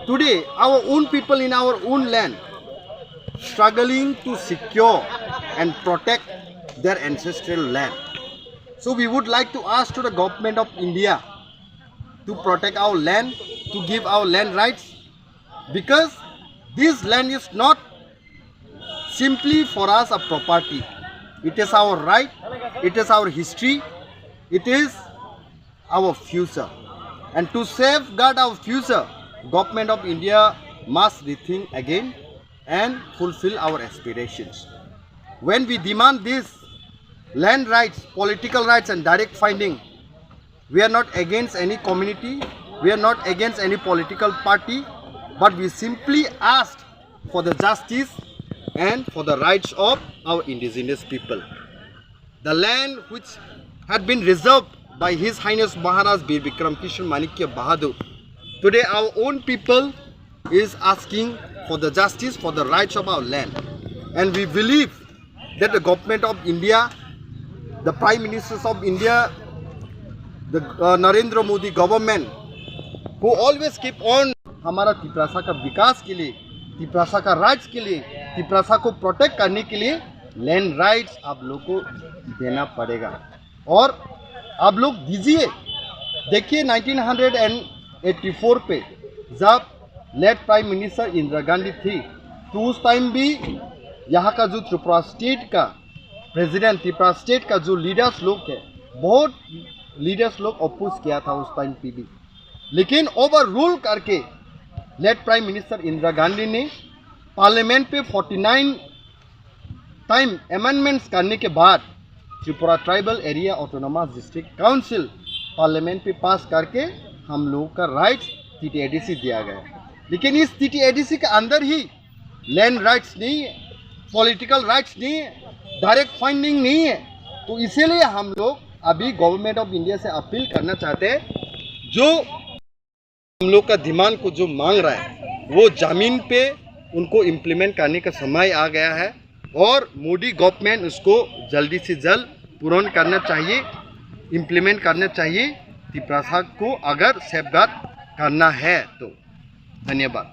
Today, our own people in our own land struggling to secure and protect their ancestral land. So we would like to ask to the government of India to protect our land, to give our land rights, because this land is not simply for us a property. It is our right, it is our history, it is our future. And to safeguard our future, Government of India must rethink again and fulfill our aspirations. When we demand this land rights, political rights and direct funding, we are not against any community, we are not against any political party, but we simply asked for the justice and for the rights of our indigenous people. The land which had been reserved by His Highness Maharaj Bir Bikram Kishore Manikya Bahadur, today our own people is asking for the justice, for the rights of our land. And we believe that the government of India, the Prime Ministers of India, the Narendra Modi government, who always keep on हमारा तिपरासा का विकास के लिए, तिपरासा का rights के लिए, तिपरासा को protect करने के लिए लैंड राइट्स आप लोग को देना पड़ेगा और आप लोग दीजिए। देखिए 1984 पे जब late prime minister Indira Gandhi थी तो उस टाइम भी यहाँ का जो त्रिपुरा स्टेट का प्रेसिडेंट, त्रिपुरा स्टेट का जो लीडर्स लोग है, बहुत लीडर्स लोग अपोज किया था उस टाइम पे भी, लेकिन ओवर रूल करके late prime minister Indira Gandhi ने पार्लियामेंट पे 49 टाइम अमेंडमेंट्स करने के बाद Tripura tribal area autonomous district council parliament पे पास करके हम लोगों का राइट्स TTADC दिया गया। लेकिन इस TTADC के अंदर ही लैंड राइट्स नहीं है, पॉलिटिकल राइट्स नहीं है, डायरेक्ट फंडिंग नहीं है। तो इसीलिए हम लोग अभी गवर्नमेंट ऑफ इंडिया से अपील करना चाहते हैं, जो हम लोग का डिमांड को जो मांग रहा है वो ज़मीन पे उनको इम्प्लीमेंट करने का समय आ गया है और मोदी गवर्नमेंट उसको जल्दी से जल्द पूर्ण करना चाहिए, इम्प्लीमेंट करना चाहिए। तिपरासा को अगर सेफगार्ड करना है तो। धन्यवाद।